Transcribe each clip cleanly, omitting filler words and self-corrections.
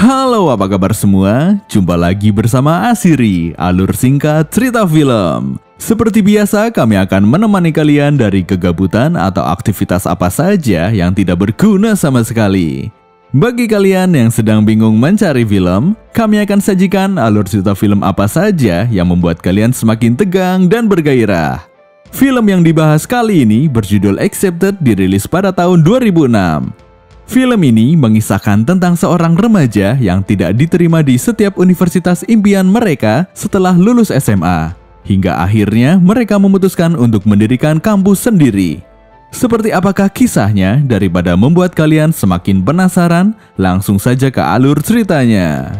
Halo, apa kabar semua? Jumpa lagi bersama Asiri, alur singkat cerita film. Seperti biasa, kami akan menemani kalian dari kegabutan atau aktivitas apa saja yang tidak berguna sama sekali. Bagi kalian yang sedang bingung mencari film, kami akan sajikan alur cerita film apa saja yang membuat kalian semakin tegang dan bergairah. Film yang dibahas kali ini berjudul Accepted, dirilis pada tahun 2006. Film ini mengisahkan tentang seorang remaja yang tidak diterima di setiap universitas impian mereka setelah lulus SMA. Hingga akhirnya mereka memutuskan untuk mendirikan kampus sendiri. Seperti apakah kisahnya? Daripada membuat kalian semakin penasaran, langsung saja ke alur ceritanya.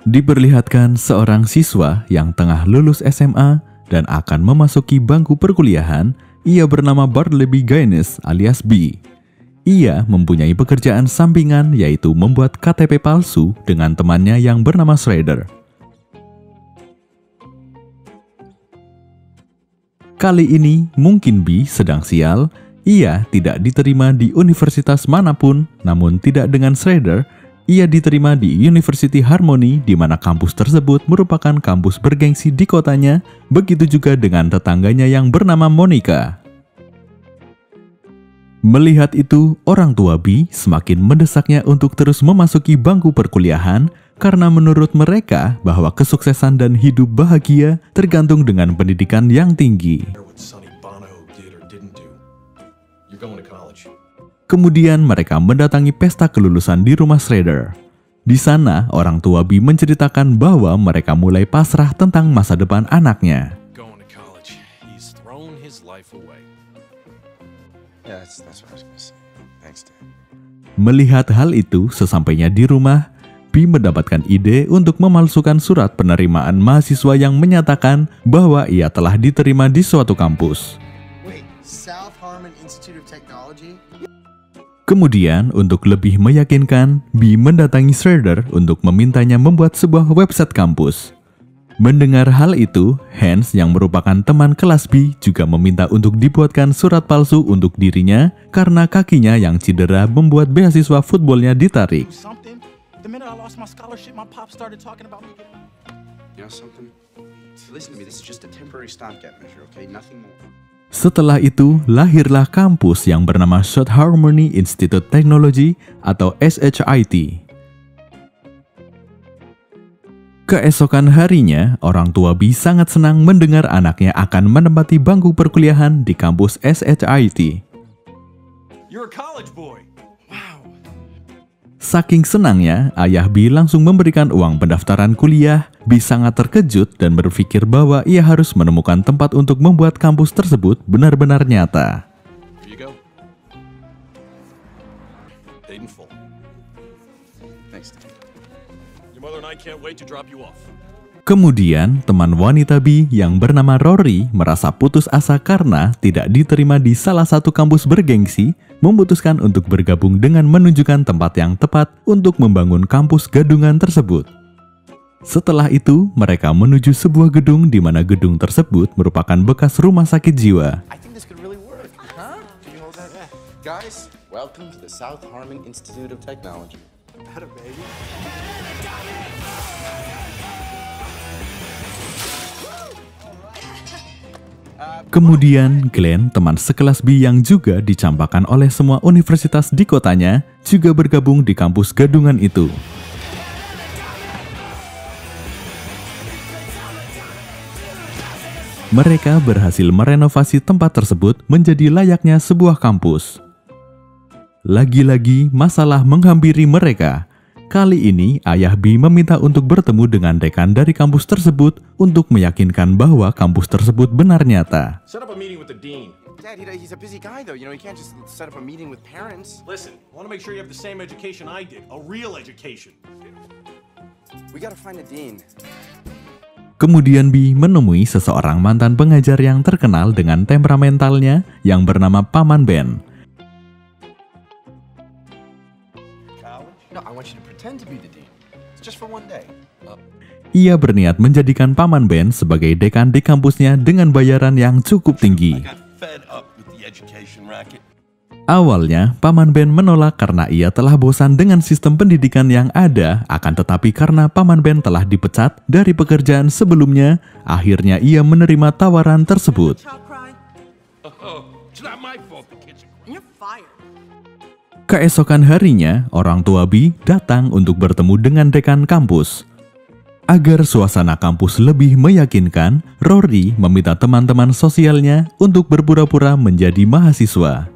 Diperlihatkan seorang siswa yang tengah lulus SMA dan akan memasuki bangku perkuliahan. Ia bernama Bartleby Gaines alias B. Ia mempunyai pekerjaan sampingan yaitu membuat KTP palsu dengan temannya yang bernama Shredder. Kali ini mungkin B sedang sial. Ia tidak diterima di universitas manapun, namun tidak dengan Shredder. Ia diterima di University Harmony, di mana kampus tersebut merupakan kampus bergengsi di kotanya. Begitu juga dengan tetangganya yang bernama Monica. Melihat itu, orang tua B semakin mendesaknya untuk terus memasuki bangku perkuliahan karena menurut mereka bahwa kesuksesan dan hidup bahagia tergantung dengan pendidikan yang tinggi. Kemudian mereka mendatangi pesta kelulusan di rumah Shredder. Di sana, orang tua B menceritakan bahwa mereka mulai pasrah tentang masa depan anaknya. Melihat hal itu, sesampainya di rumah, B mendapatkan ide untuk memalsukan surat penerimaan mahasiswa yang menyatakan bahwa ia telah diterima di suatu kampus. Kemudian, untuk lebih meyakinkan, B mendatangi Shredder untuk memintanya membuat sebuah website kampus. Mendengar hal itu, Hans yang merupakan teman kelas B juga meminta untuk dibuatkan surat palsu untuk dirinya karena kakinya yang cedera membuat beasiswa footballnya ditarik. Setelah itu, lahirlah kampus yang bernama South Harmony Institute Technology atau SHIT. Keesokan harinya, orang tua B sangat senang mendengar anaknya akan menempati bangku perkuliahan di kampus SHIT. You're a college boy. Wow. Saking senangnya, ayah B langsung memberikan uang pendaftaran kuliah. B sangat terkejut dan berpikir bahwa ia harus menemukan tempat untuk membuat kampus tersebut benar-benar nyata. Kemudian, teman wanita B yang bernama Rory merasa putus asa karena tidak diterima di salah satu kampus bergengsi, memutuskan untuk bergabung dengan menunjukkan tempat yang tepat untuk membangun kampus gadungan tersebut. Setelah itu, mereka menuju sebuah gedung di mana gedung tersebut merupakan bekas rumah sakit jiwa. Guys, welcome to the South Harmon Institute of Technology. Kemudian, Glenn, teman sekelas B yang juga dicampakkan oleh semua universitas di kotanya, juga bergabung di kampus gadungan itu. Mereka berhasil merenovasi tempat tersebut menjadi layaknya sebuah kampus. Lagi-lagi masalah menghampiri mereka. Kali ini ayah B meminta untuk bertemu dengan dekan dari kampus tersebut untuk meyakinkan bahwa kampus tersebut benar nyata. Set up a meeting with the dean. Dad, he's a busy guy though. You know, he can't just set up a meeting with parents. Listen, I want to make sure you have the same education I did, a real education. We gotta find a dean. Kemudian B menemui seseorang mantan pengajar yang terkenal dengan temperamentalnya yang bernama Paman Ben. No, I want you to pretend to be the dean. It's just for one day. ia berniat menjadikan Paman Ben sebagai dekan di kampusnya dengan bayaran yang cukup tinggi. Awalnya, Paman Ben menolak karena ia telah bosan dengan sistem pendidikan yang ada, akan tetapi karena Paman Ben telah dipecat dari pekerjaan sebelumnya, akhirnya ia menerima tawaran tersebut. Keesokan harinya, orang tua Bee datang untuk bertemu dengan dekan kampus. Agar suasana kampus lebih meyakinkan, Rory meminta teman-teman sosialnya untuk berpura-pura menjadi mahasiswa.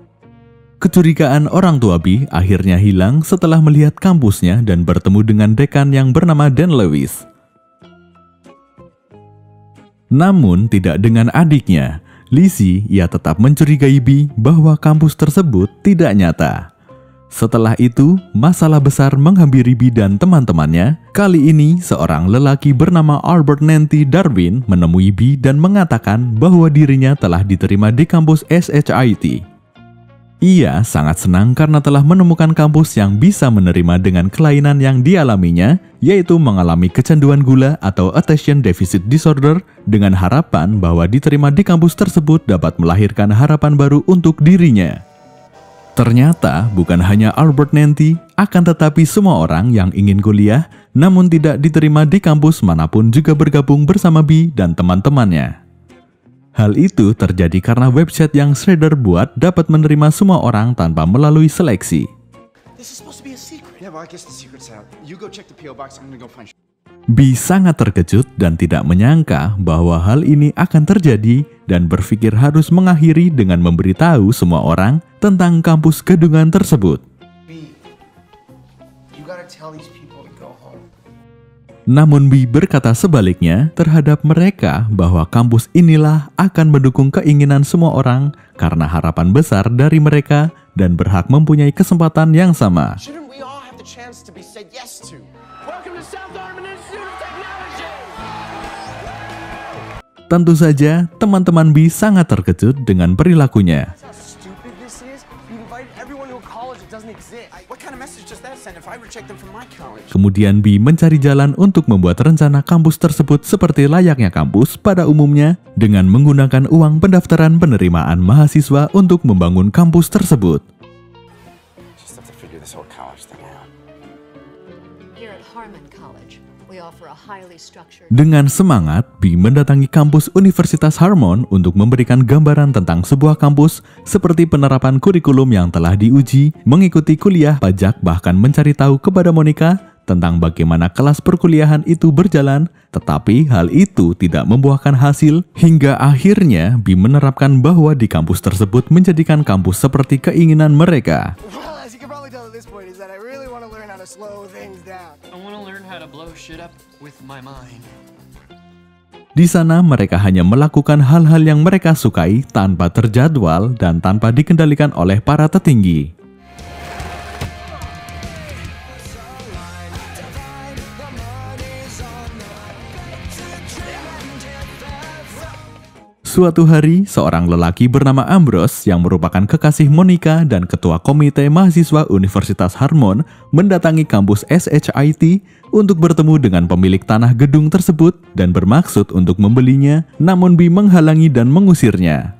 Kecurigaan orang tua Bee akhirnya hilang setelah melihat kampusnya dan bertemu dengan dekan yang bernama Dan Lewis. Namun tidak dengan adiknya, Lizzie. Ia tetap mencurigai Bee bahwa kampus tersebut tidak nyata. Setelah itu, masalah besar menghampiri Bee dan teman-temannya. Kali ini, seorang lelaki bernama Albert Nancy Darwin menemui Bee dan mengatakan bahwa dirinya telah diterima di kampus SHIT. Ia sangat senang karena telah menemukan kampus yang bisa menerima dengan kelainan yang dialaminya, yaitu mengalami kecanduan gula atau attention deficit disorder, dengan harapan bahwa diterima di kampus tersebut dapat melahirkan harapan baru untuk dirinya. Ternyata bukan hanya Albert Nancy, akan tetapi semua orang yang ingin kuliah namun tidak diterima di kampus manapun juga bergabung bersama Bee dan teman-temannya. Hal itu terjadi karena website yang Shredder buat dapat menerima semua orang tanpa melalui seleksi. Bee sangat terkejut dan tidak menyangka bahwa hal ini akan terjadi dan berpikir harus mengakhiri dengan memberitahu semua orang tentang kampus gadungan tersebut. Namun Bee berkata sebaliknya terhadap mereka bahwa kampus inilah akan mendukung keinginan semua orang karena harapan besar dari mereka dan berhak mempunyai kesempatan yang sama. Tentu saja, teman-teman Bee sangat terkejut dengan perilakunya. Kemudian Bee mencari jalan untuk membuat rencana kampus tersebut seperti layaknya kampus pada umumnya dengan menggunakan uang pendaftaran penerimaan mahasiswa untuk membangun kampus tersebut. Dengan semangat, Bee mendatangi kampus Universitas Harmon untuk memberikan gambaran tentang sebuah kampus seperti penerapan kurikulum yang telah diuji, mengikuti kuliah pajak, bahkan mencari tahu kepada Monica tentang bagaimana kelas perkuliahan itu berjalan, tetapi hal itu tidak membuahkan hasil hingga akhirnya Bee menerapkan bahwa di kampus tersebut menjadikan kampus seperti keinginan mereka. Di sana mereka hanya melakukan hal-hal yang mereka sukai tanpa terjadwal dan tanpa dikendalikan oleh para petinggi. Suatu hari, seorang lelaki bernama Ambrose yang merupakan kekasih Monica dan ketua komite mahasiswa Universitas Harmon mendatangi kampus SHIT untuk bertemu dengan pemilik tanah gedung tersebut dan bermaksud untuk membelinya, namun Bee menghalangi dan mengusirnya.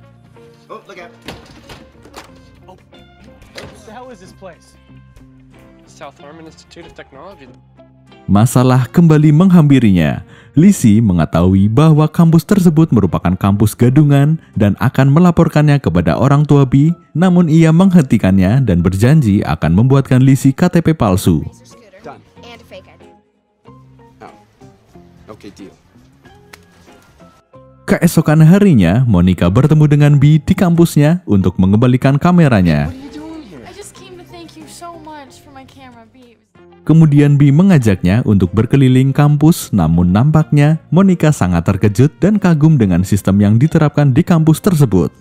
Masalah kembali menghampirinya. Lizzie mengetahui bahwa kampus tersebut merupakan kampus gadungan dan akan melaporkannya kepada orang tua Bee, namun ia menghentikannya dan berjanji akan membuatkan Lizzie KTP palsu. Keesokan harinya, Monica bertemu dengan Bee di kampusnya untuk mengembalikan kameranya. Kemudian Bee mengajaknya untuk berkeliling kampus, namun nampaknya Monica sangat terkejut dan kagum dengan sistem yang diterapkan di kampus tersebut.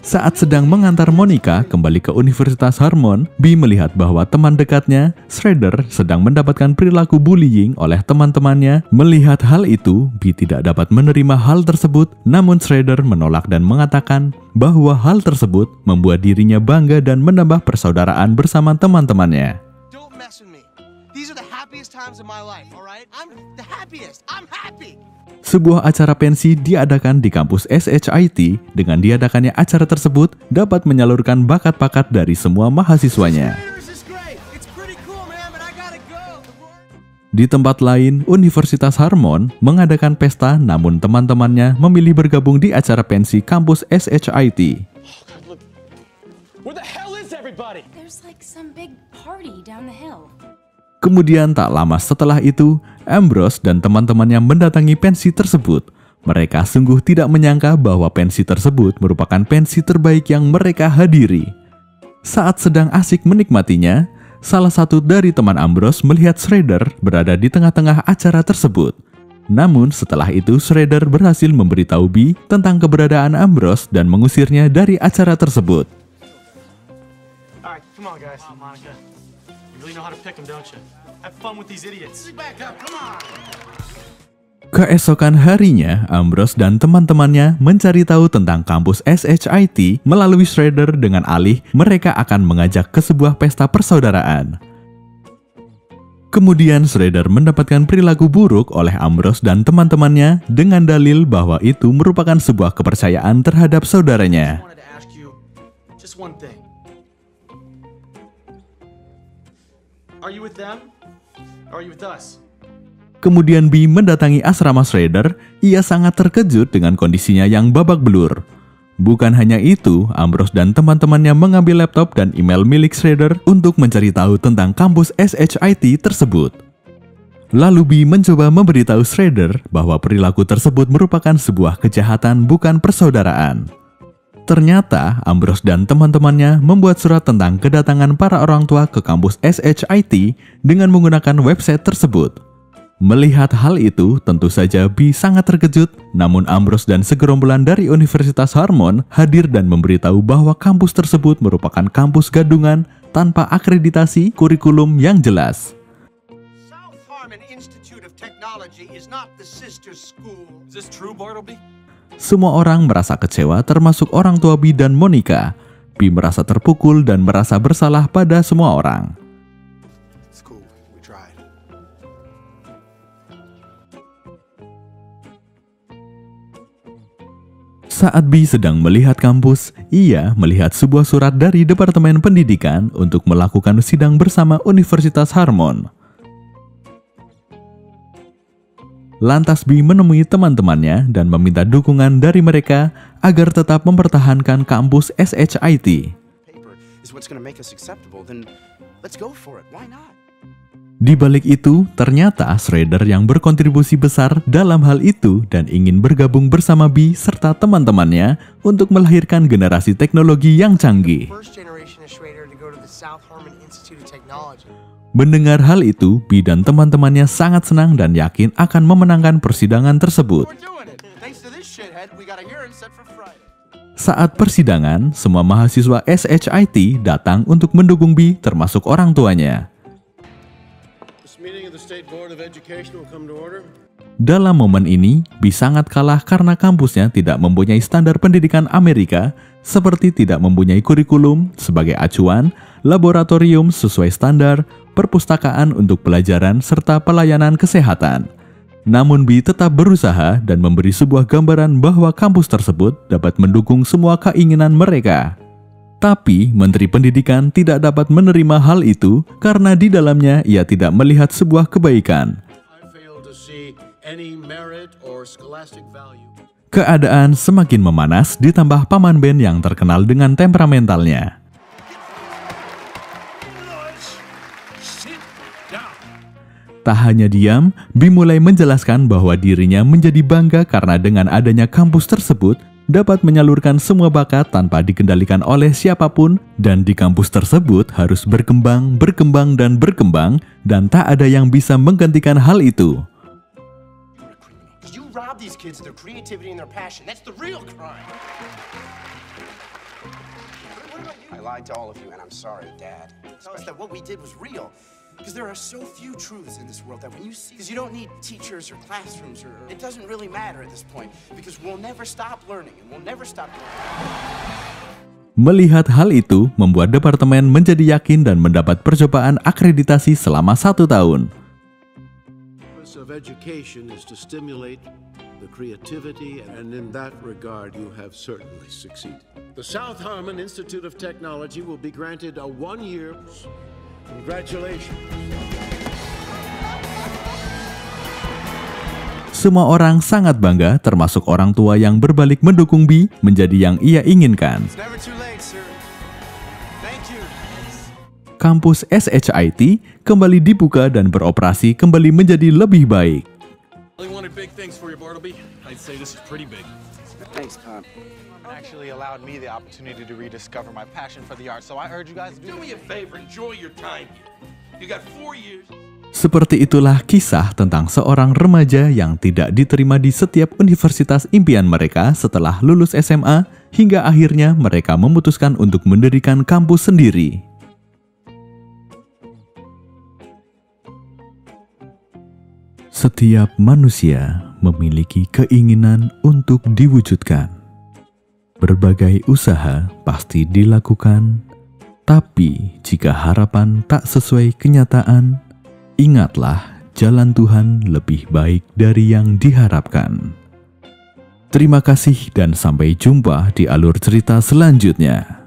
Saat sedang mengantar Monica kembali ke Universitas Harmon, Bee melihat bahwa teman dekatnya, Shredder, sedang mendapatkan perilaku bullying oleh teman-temannya. Melihat hal itu, Bee tidak dapat menerima hal tersebut, namun Shredder menolak dan mengatakan bahwa hal tersebut membuat dirinya bangga dan menambah persaudaraan bersama teman-temannya. happiest times of my life, all right? I'm the happiest. I'm happy. Sebuah acara pensi diadakan di kampus SHIT. Dengan diadakannya acara tersebut dapat menyalurkan bakat-bakat dari semua mahasiswanya. Di tempat lain, Universitas Harmon mengadakan pesta, namun teman-temannya memilih bergabung di acara pensi kampus SHIT. Where the hell is everybody? There's like some big party down the hill. Kemudian tak lama setelah itu, Ambrose dan teman-temannya mendatangi pensi tersebut. Mereka sungguh tidak menyangka bahwa pensi tersebut merupakan pensi terbaik yang mereka hadiri. Saat sedang asik menikmatinya, salah satu dari teman Ambrose melihat Shredder berada di tengah-tengah acara tersebut. Namun setelah itu Shredder berhasil memberitahu Bee tentang keberadaan Ambrose dan mengusirnya dari acara tersebut. Alright, come on guys. Monica. You really know how to pick them, don't you? Have fun with these idiots. Back up, come on. Keesokan harinya, Ambrose dan teman-temannya mencari tahu tentang kampus SHIT melalui Shredder dengan alih mereka akan mengajak ke sebuah pesta persaudaraan. Kemudian Shredder mendapatkan perilaku buruk oleh Ambrose dan teman-temannya dengan dalil bahwa itu merupakan sebuah kepercayaan terhadap saudaranya. I wanted to ask you just one thing. Are you with them? Or are you with us? Kemudian Bee mendatangi asrama Shredder. Ia sangat terkejut dengan kondisinya yang babak belur. Bukan hanya itu, Ambrose dan teman-temannya mengambil laptop dan email milik Shredder untuk mencari tahu tentang kampus SHIT tersebut. Lalu Bee mencoba memberitahu Shredder bahwa perilaku tersebut merupakan sebuah kejahatan, bukan persaudaraan. Ternyata Ambrose dan teman-temannya membuat surat tentang kedatangan para orang tua ke kampus SHIT dengan menggunakan website tersebut. Melihat hal itu, tentu saja Bee sangat terkejut, namun Ambrose dan segerombolan dari Universitas Harmon hadir dan memberitahu bahwa kampus tersebut merupakan kampus gadungan tanpa akreditasi kurikulum yang jelas. South Harmon Institute of Technology is not the sister school. Is this true, Bartleby? Semua orang merasa kecewa, termasuk orang tua Bee dan Monica. Bee merasa terpukul dan merasa bersalah pada semua orang. It's cool. We tried. Saat Bee sedang melihat kampus, ia melihat sebuah surat dari Departemen Pendidikan untuk melakukan sidang bersama Universitas Harmon. Lantas Bee menemui teman-temannya dan meminta dukungan dari mereka agar tetap mempertahankan kampus SHIT. Paper is what's gonna make us acceptable. Then let's go for it. Why not? Di balik itu, ternyata Shredder yang berkontribusi besar dalam hal itu dan ingin bergabung bersama Bee serta teman-temannya untuk melahirkan generasi teknologi yang canggih. First generation of Shredder to go to the South Harmon Institute of Technology. Mendengar hal itu, Bee dan teman-temannya sangat senang dan yakin akan memenangkan persidangan tersebut. We're doing it. Thanks to this shithead, we got a hearing set for Friday. Saat persidangan, semua mahasiswa SHIT datang untuk mendukung Bee, termasuk orang tuanya. This meeting of the State Board of Education will come to order. Dalam momen ini, Bee sangat kalah karena kampusnya tidak mempunyai standar pendidikan Amerika, seperti tidak mempunyai kurikulum sebagai acuan, laboratorium sesuai standar, perpustakaan untuk pelajaran, serta pelayanan kesehatan. Namun Bee tetap berusaha dan memberi sebuah gambaran bahwa kampus tersebut dapat mendukung semua keinginan mereka. Tapi Menteri Pendidikan tidak dapat menerima hal itu karena di dalamnya ia tidak melihat sebuah kebaikan. I fail to see any merit or scholastic value. Keadaan semakin memanas ditambah paman Ben yang terkenal dengan temperamentalnya. Tak hanya diam, Bee mulai menjelaskan bahwa dirinya menjadi bangga karena dengan adanya kampus tersebut dapat menyalurkan semua bakat tanpa dikendalikan oleh siapapun, dan di kampus tersebut harus berkembang, dan berkembang, dan tak ada yang bisa menggantikan hal itu. You rob these kids of their creativity and their passion. That's the real crime. I lied to all of you, and I'm sorry, Dad. Tell us that what we did was real. Because there are so few truths in this world that when you see... Because you don't need teachers or classrooms or... It doesn't really matter at this point, because we'll never stop learning, and we'll never stop learning. Melihat hal itu, membuat departemen menjadi yakin dan mendapat percobaan akreditasi selama 1 tahun. purpose of education is to stimulate the creativity, and in that regard, you have certainly succeeded. The South Harmon Institute of Technology will be granted a 1-year. Congratulations. Semua orang sangat bangga, termasuk orang tua yang berbalik mendukung Bee menjadi yang ia inginkan. It's never too late, sir. Thank you. Kampus SHIT kembali dibuka dan beroperasi kembali menjadi lebih baik. Really wanted big things for you, Bartleby. I'd say this is pretty big. Thanks, Pop. Actually allowed me the opportunity to rediscover my passion for the arts, so I urge you guys to Do me a favor, enjoy your time here. You got 4 years. Seperti itulah kisah tentang seorang remaja yang tidak diterima di setiap universitas impian mereka setelah lulus SMA, hingga akhirnya mereka memutuskan untuk mendirikan kampus sendiri. Setiap manusia memiliki keinginan untuk diwujudkan. Berbagai usaha pasti dilakukan, tapi jika harapan tak sesuai kenyataan, ingatlah jalan Tuhan lebih baik dari yang diharapkan. Terima kasih dan sampai jumpa di alur cerita selanjutnya.